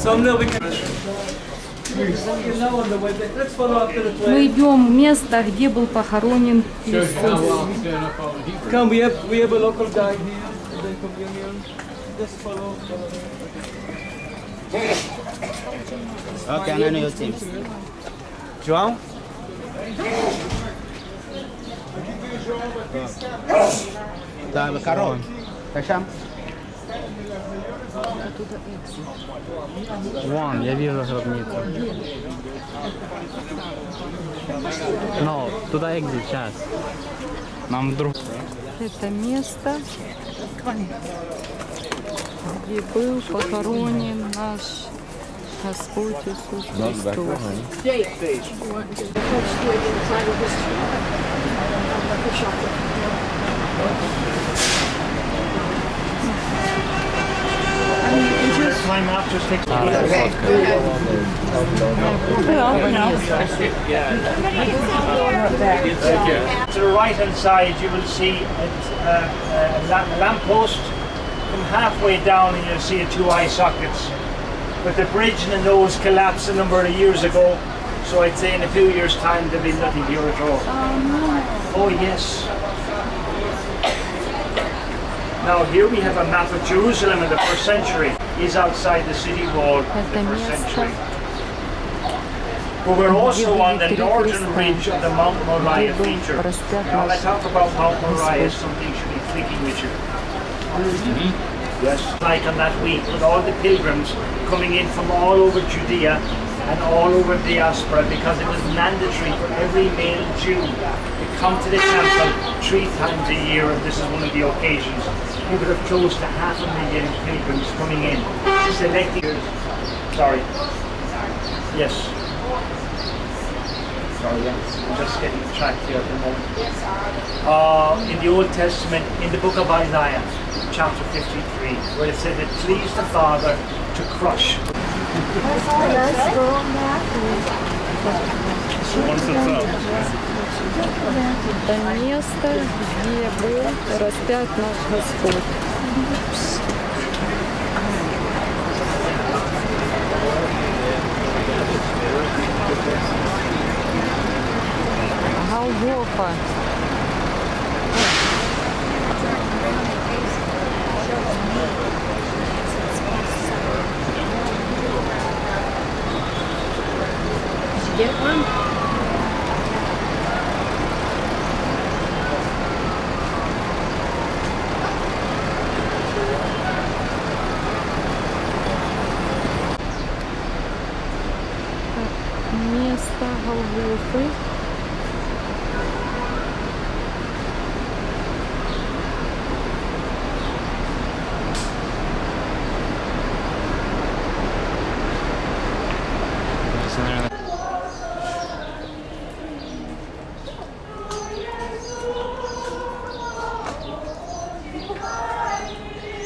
Мы идем в место, где был похоронен Иисус. Come, we have a local guide here, the communion. Just follow. Okay, I know your team. João? Да, макарон. Ташам? Вон, я вижу гробницу. Но, туда экзит сейчас. Нам вдруг... Это место, где был похоронен наш Господь Иисус Христос. Time after 6 To the right hand side you will see a lamppost. Come halfway down and you'll see 2 eye sockets. But the bridge and the nose collapsed a number of years ago, so I'd say in a few years time there'll be nothing here at all. Oh yes. Now here we have a map of Jerusalem in the 1st century. Is outside the city wall in the 1st century. But we're also on the northern ridge of the Mount Moriah feature. Now I talk about Mount Moriah, something should be clicking with you. Yes. Like on that week with all the pilgrims coming in from all over Judea and all over diaspora, because it was mandatory for every male Jew to come to the temple 3 times a year, and this is one of the occasions. You would have close to 500,000 pilgrims coming in, selecting. Sorry. Yes. Sorry, I'm just getting tracked here at the moment. In the Old Testament, in the book of Isaiah, chapter 53, where it said it pleased the Father to crush. Это место, где был распят наш Господь. Голгофа. Get one? Место Голгофы.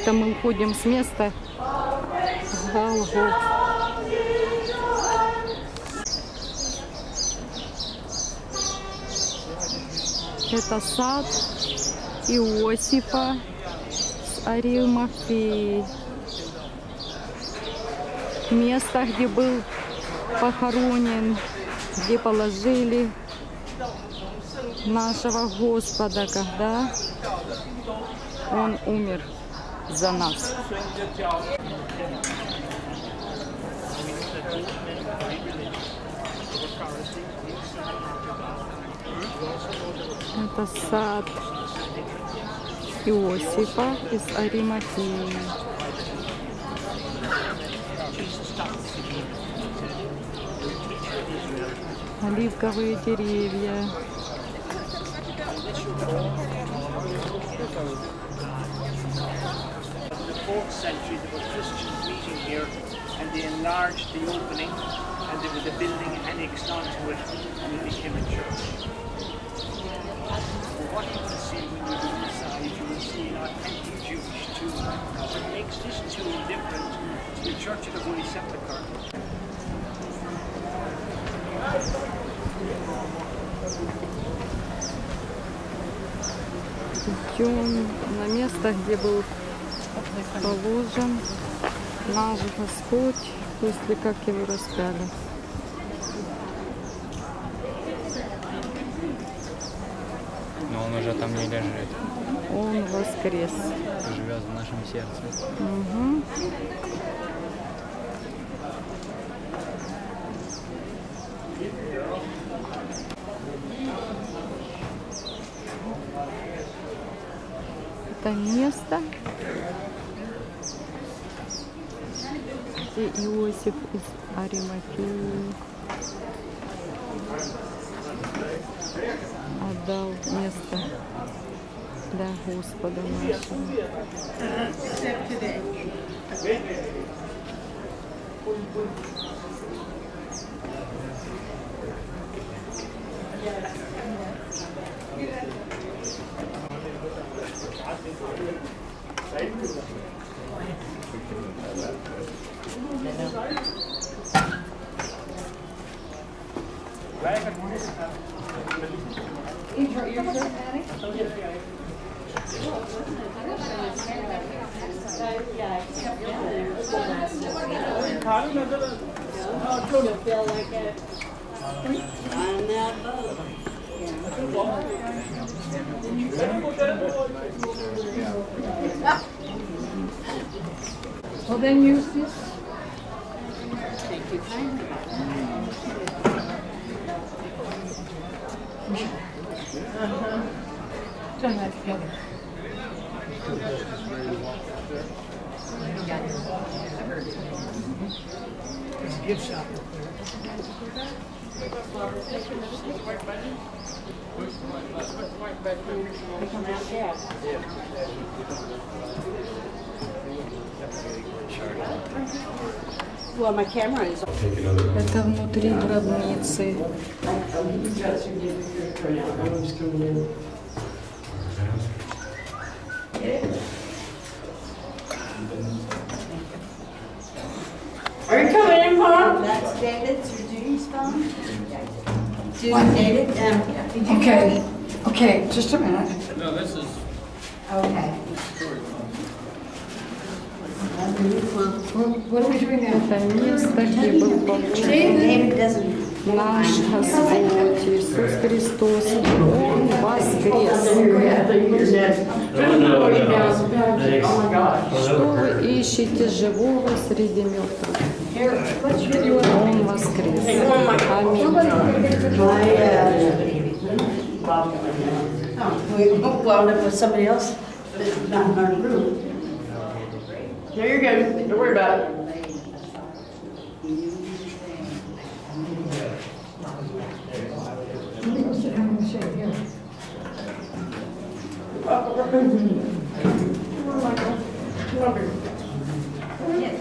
Это мы уходим с места Голгофы. Это сад Иосифа с Аримафеи. Место, где был похоронен, где положили нашего Господа, когда Он умер за нас. Это сад Иосифа из Аримафеи. Оливковые деревья. In the 4th century there were Christians meeting here, and they enlarged the opening, and there was a building annexed onto it, and it became a church. What you will see when you go inside, you will see an authentic Jewish tomb. What makes this tomb different to the Church of the Holy Sepulchre? Идем на место, где был положен наш Господь После как его распяли. Но он уже там не лежит. Он воскрес. Живет в нашем сердце. Угу. Это место, где Иосиф из Аримафеи отдал место для Господа нашего. Well, then use this. Thank you kindly. Turn that together. There's a gift shop up there. Well, my camera is. Это внутри гробницы. Are you coming in, Mom? That's David's or Judy's phone. Judy, David. Okay, okay, just a minute. Okay. What are we doing now? Это место, где был получен David doesn't. наш Господь Иисус Христос. Он воскрес. Что вы ищете живого среди мертвых? Он воскрес. Аминь. We wound up with somebody else that's not in our group. No, you're good. Don't worry about it. Let me go sit down in the shade here. Come on, Michael. Come over here. Yes.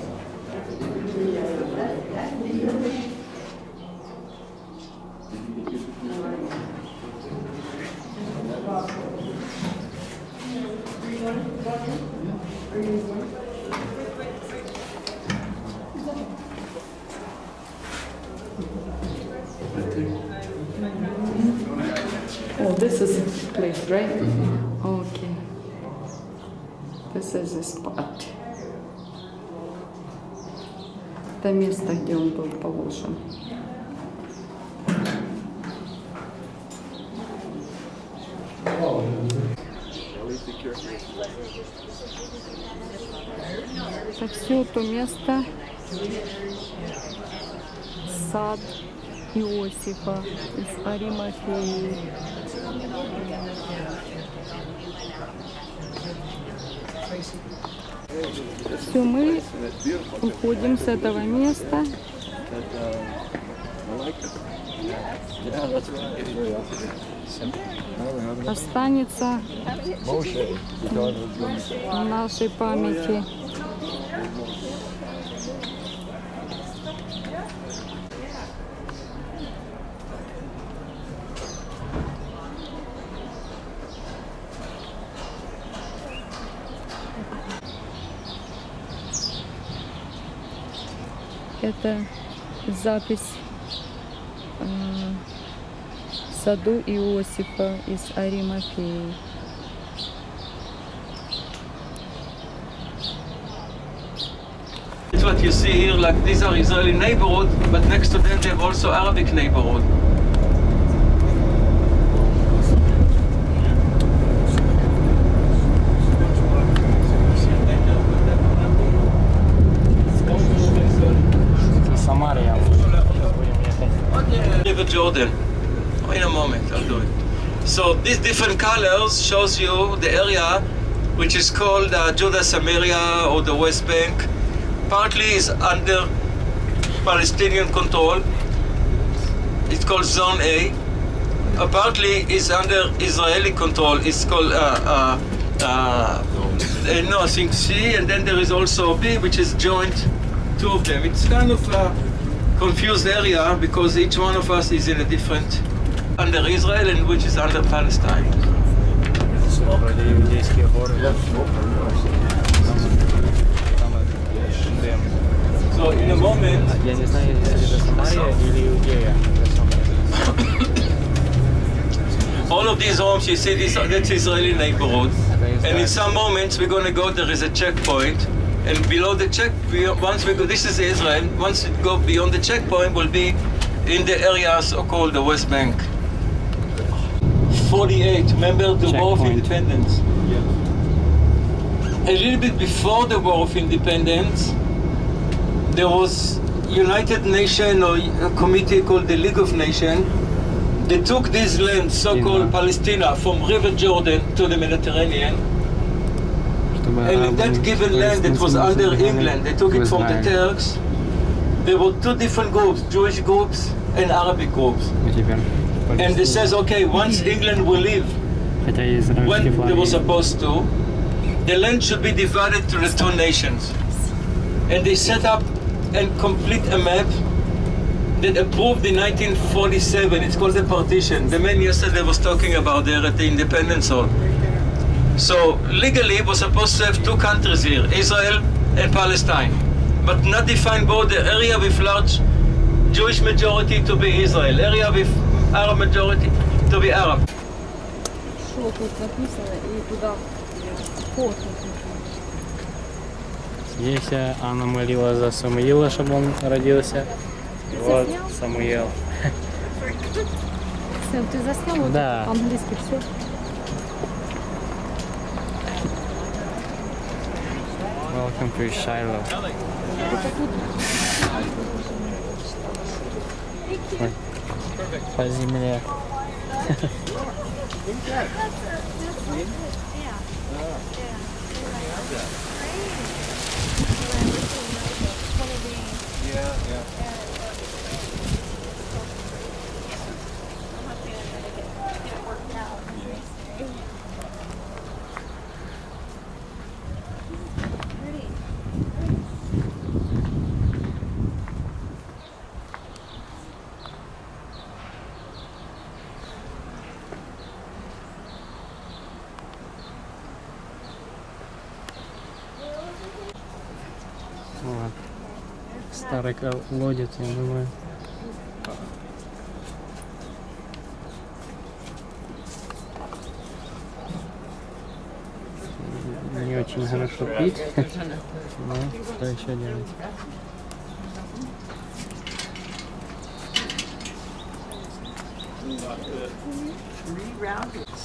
Oh, this is the place, right? Okay. This is the spot. Это место, где он был положен. Это все то место, сад Иосифа из Аримафеи. Все, мы уходим с этого места. Останется в нашей памяти. Это запись в саду Иосифа из Аримафеи. what you see here, like these are Israeli neighborhood, but next to them they have also Arabic neighborhood. River Jordan. Oh, in a moment, I'll do it. So these different colors shows you the area which is called Judah Samaria or the West Bank. Partly is under Palestinian control. It's called Zone A. Partly is under Israeli control. It's called no, I think C, and then there is also B, which is joint, two of them. It's kind of a confused area because each one of us is in a different, under Israel and which is under Palestine. So in a moment, Я не знаю, если это Самария или Иудея. all of these homes, you see, that's Israeli neighborhood. And in some moments, we're going to go, there is a checkpoint. And below the check, once we go, this is Israel, once we go beyond the checkpoint, we'll be in the area so-called the West Bank. 48, remember the War of Independence? A little bit before the War of Independence, there was United Nations or a committee called the League of Nations. They took this land, so-called Palestine, from River Jordan to the Mediterranean. And in that given land that was under England, they took it from the Turks. There were two different groups, Jewish groups and Arabic groups. And they says, okay, once England will leave, when they were supposed to, the land should be divided to the two nations. And they set up and complete a map that approved in 1947. It's called the partition. The man yesterday was talking about there at the Independence Hall. So legally it was supposed to have two countries here, Israel and Palestine, but not defined border, area with large Jewish majority to be Israel, area with Arab majority to be Arab. Что тут написано и куда вход? Здесь Анна молила за Самуила, чтобы он родился. Вот Самуил. Сэм, ты заснял? Да. По-английски все. Welcome to Shiloh. Ой, по земле. Вот. Старый колодец, я думаю. Не очень хорошо пить, но что еще делать?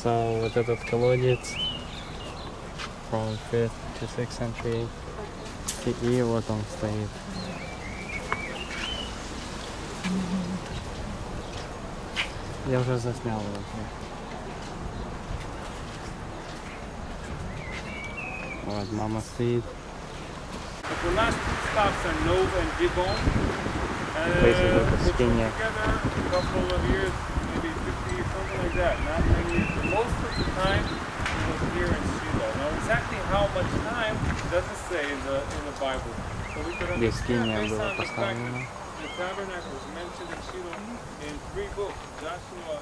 So, вот этот колодец from 5th to 6th century. И вот он стоит. Я уже заснял его. Вот мама стоит. The last two stops are Nov and Gibbon. Places with the Which skin, were yeah. together a couple of years, maybe 50 years, something like that. Not many years. But most of the time it was here in Shiloh. Now exactly how much time doesn't say in the Bible. So we could Без understand скиния based было on the fact поставлено. that the tabernacle was mentioned in Shiloh in 3 books, Joshua,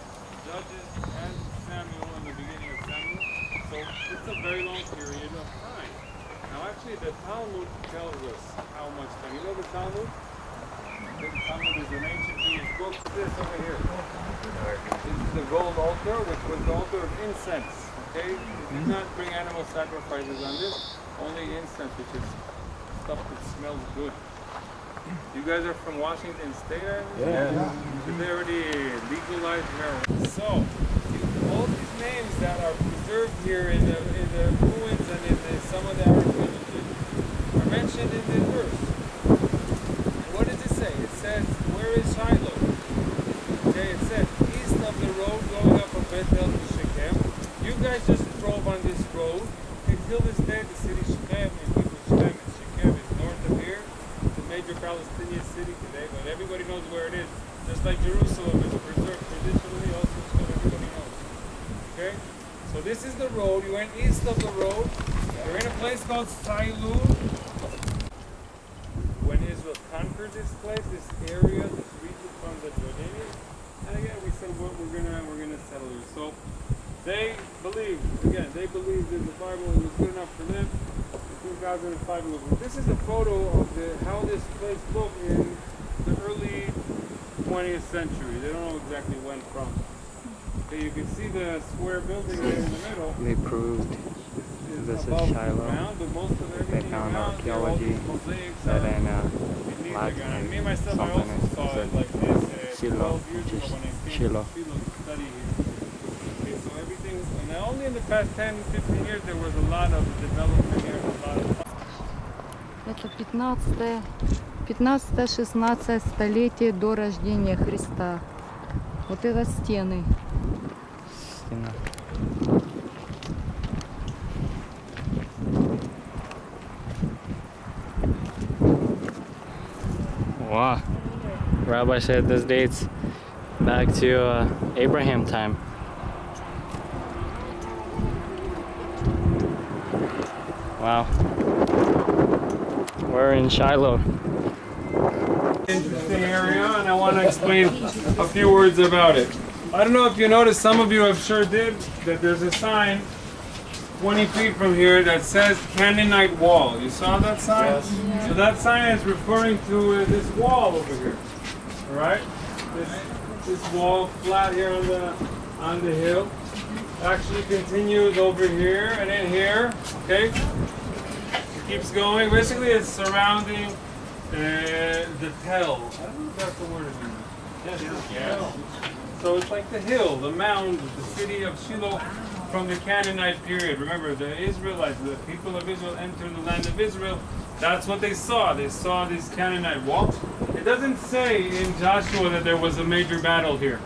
Judges, and Samuel in the beginning of Samuel. So it's a very long period of time. Now actually the Talmud tells us how much time. You know the Talmud? The Talmud is an ancient Jewish book. This over here. This is the gold altar, which was the altar of incense. Okay? We did not bring animal sacrifices on this, only incense, which is stuff that smells good. You guys are from Washington State, I understand? Yeah. They already legalized marijuana. So, all these names that are preserved here in the ruins and in some of the archaeology are mentioned in this verse. And what does it say? It says, where is Shiloh? Okay, it said, east of the road going up from Bethel to Shechem. You guys just drove on this road. Until this day, the city Shechem, in Hebrew Shechem is north of here. It's a major Palestinian city today, but everybody knows where it is. Just like Jerusalem is preserved traditionally, also so everybody knows. Okay? So this is the road. You went east of the road. You're in a place called Shiloh. When Israel conquered this place, this area, this region from the Jordanians, and again we said what we're gonna settle here. So they believed in the Bible, it was good enough for them. In 2005, this is a photo of how this place looked in the early 20th century. They don't know exactly when from. Okay, you can see the square building there in the middle. They proved this is Shiloh. They found archaeology that in Latin me myself, I something also saw it like this Shiloh, 12 years ago when I came Shiloh. to study here. Okay, so everything, and only in the past 10-15 years there was a lot of development here, a lot of... Это 15-16 столетие до рождения Христа. Вот это стены. Стена. Wow. Rabbi said this dates back to Abraham time. Wow. We're in Shiloh. Interesting area, and I want to explain a few words about it. I don't know if you noticed, some of you I'm sure did, that there's a sign 20 feet from here that says Canaanite Wall. You saw that sign? Yes. Yeah. So that sign is referring to this wall over here. All right? This wall flat here on the hill actually continues over here and in here. Okay? It keeps going. Basically, it's surrounding the Tel. I don't know if that's the word of it. Yes. So it's like the hill, the mound, the city of Shiloh from the Canaanite period. Remember, the Israelites, the people of Israel entered the land of Israel. That's what they saw. They saw this Canaanite wall. It doesn't say in Joshua that there was a major battle here.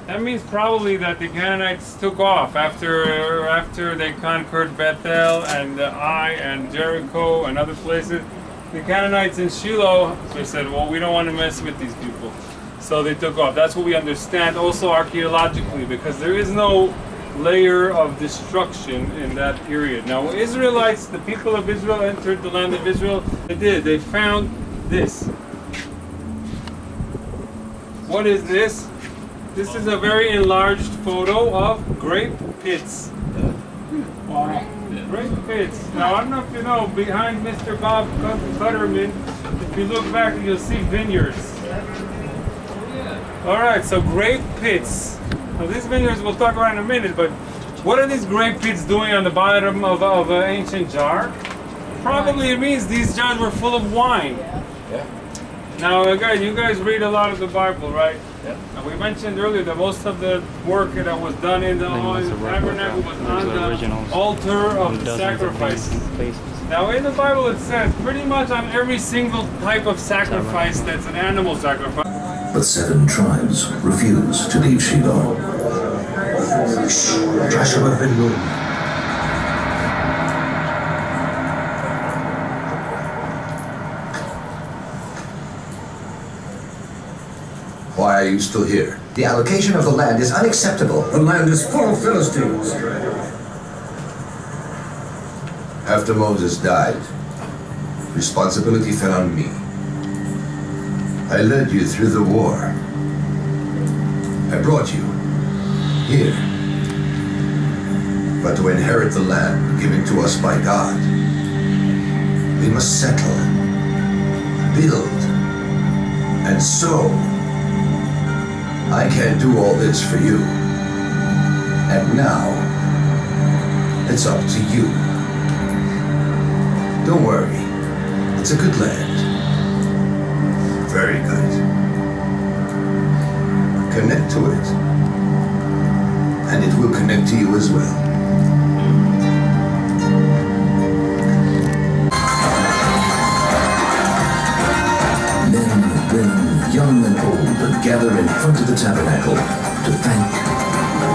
That means probably that the Canaanites took off after they conquered Bethel and Ai and Jericho and other places. The Canaanites in Shiloh, they said, well, we don't want to mess with these people. So they took off. That's what we understand also archaeologically, because there is no layer of destruction in that period. Now, Israelites, the people of Israel entered the land of Israel. They did. They found this. What is this? This is a very enlarged photo of grape pits. Wow. Grape pits. Now, I don't know if you know, behind Mr. Bob Cutterman, if you look back, you'll see vineyards. All right, so grape pits. Now, these vineyards we'll talk about in a minute, but what are these grape pits doing on the bottom of an ancient jar? Probably it means these jars were full of wine. Yeah. Now, again, you guys read a lot of the Bible, right? Yeah. Now, we mentioned earlier that most of the work that was done in the tabernacle was on the altar of the sacrifice. Now, in the Bible it says pretty much on every single type of sacrifice that's an animal sacrifice. But 7 tribes refused to leave Shiloh. Joshua ben Nun. Why are you still here? The allocation of the land is unacceptable. The land is full of Philistines. After Moses died, responsibility fell on me. I led you through the war. I brought you here. But to inherit the land given to us by God, we must settle, build, and sow. I can't do all this for you. And now, it's up to you. Don't worry, it's a good land. Very good. Connect to it, and it will connect to you as well. Men, women, young and old gather in front of the tabernacle to thank,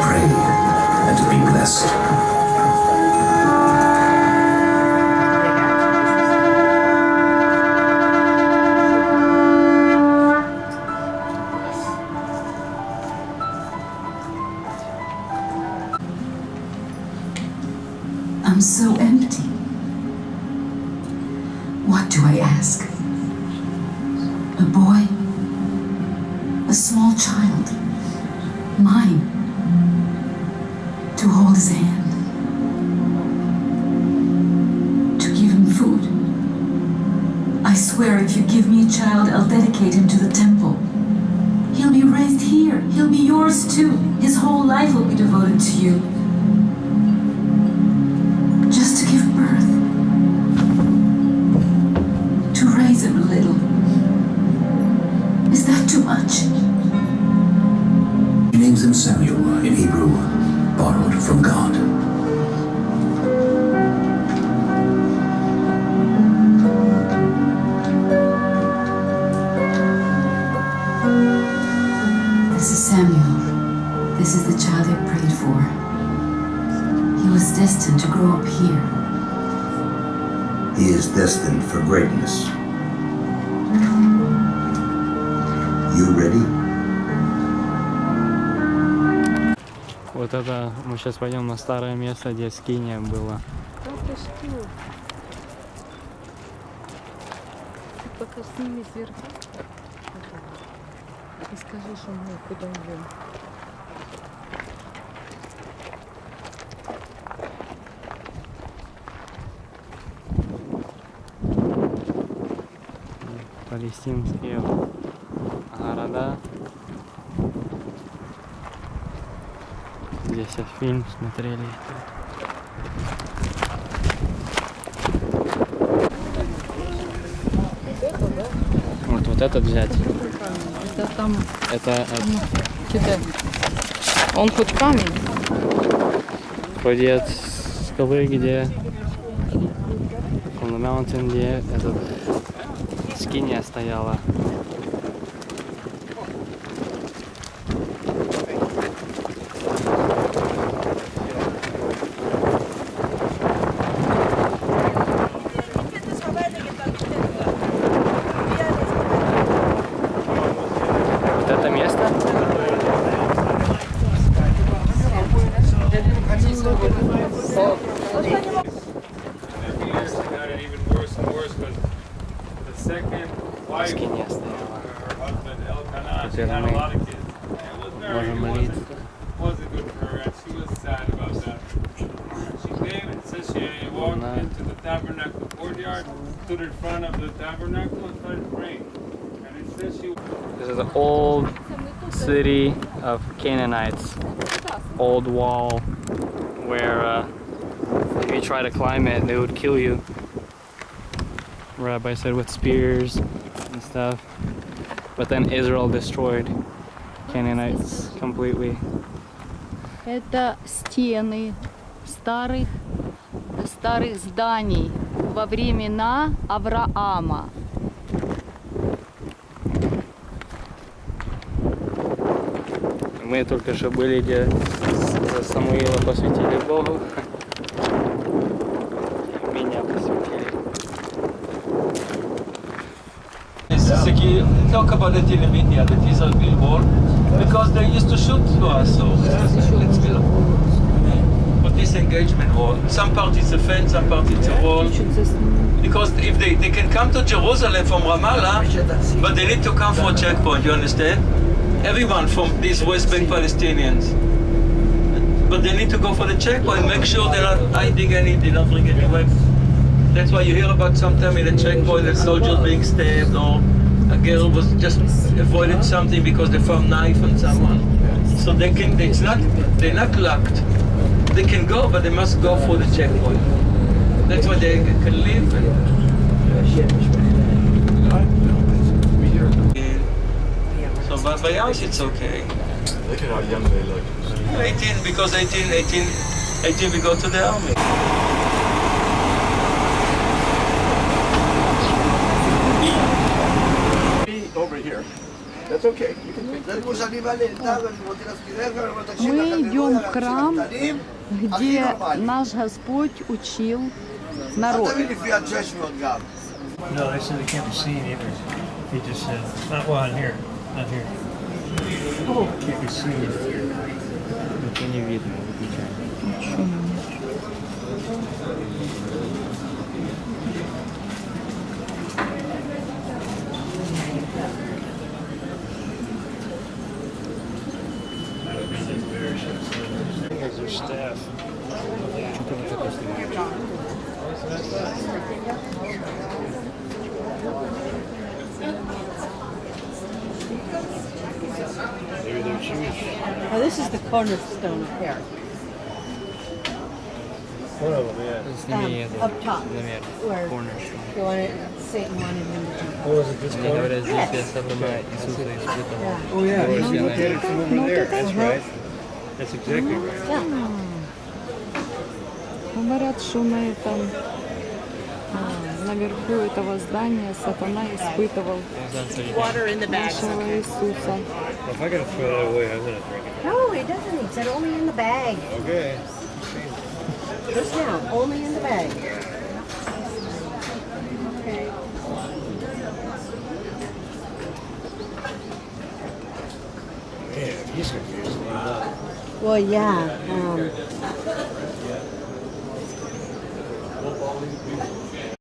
pray, and to be blessed. I'm so empty. What do I ask? A boy? A small child? Mine? To hold his hand? To give him food? I swear if you give me a child, I'll dedicate him to the temple. He'll be raised here. He'll be yours too. His whole life will be devoted to you. Just to give birth, to raise him a little. Is that too much? He names him Samuel, in Hebrew, borrowed from God. This is Samuel. This is the child I prayed for. He was destined to grow up here. He is destined for greatness. You ready? Вот это мы сейчас пойдем на старое место, где скиния была. Да ты что? Ты пока сними зеркало и скажи, что мы куда идем. Палестинские города. Здесь я фильм смотрели. Вот этот взять. Это там. Это Где? Он хоть камень? вроде от скалы, где on the mountain, где этот скиния стояла. Вот это место? Скиния стояла. Можем молиться. Into the tabernacle courtyard, stood in front of the tabernacle and started praying. And it says she. This is an old city of Canaanites. Old wall where if you try to climb it, they would kill you. Rabbi said with spears and stuff. But then Israel destroyed Canaanites completely. Это стены старых зданий во времена Авраама. Мы только что были, где Самуила посвятили Богу. Меня посвятили. Talk about the telemedia, the Israel billboard, because they used to shoot to us, so let's go. But this engagement wall, some part is a fence, some part is a wall. Because if they can come to Jerusalem from Ramallah, but they need to come for a checkpoint, you understand? Everyone from these West Bank Palestinians. But they need to go for the checkpoint, make sure they're not hiding anything, not bring any weapons. That's why you hear about sometime in a checkpoint a soldier being stabbed or a girl was just avoided something because they found a knife on someone. So they can, they're not locked. They can go, but they must go for the checkpoint. That's why they can live. young, it's okay. Look at how young they look. 18 because 18 we go to the army. Over here. That's okay. You can take Мы идем в храм, где наш Господь учил народ. No, they said they can't be seen either. He just said, not one here, not here. Can't be seen. Ничего не видно, выключаем. Here's their staff. Maybe they're Jewish. Oh, this is the cornerstone up here. One of them, yeah. Up top. Where you wanted, Satan wanted him to jump. Oh, is it this corner? Oh, yeah. He's located from over there. That's right. That's exactly right. Yeah. Говорят, что на этом, наверху этого здания сатана испытывал нашего Иисуса. If I gotta throw that away, I'm gonna drink it. No, he doesn't. He said only in the bag. Okay. Just now, only in the bag. Okay. Man, he's confused. Well, yeah.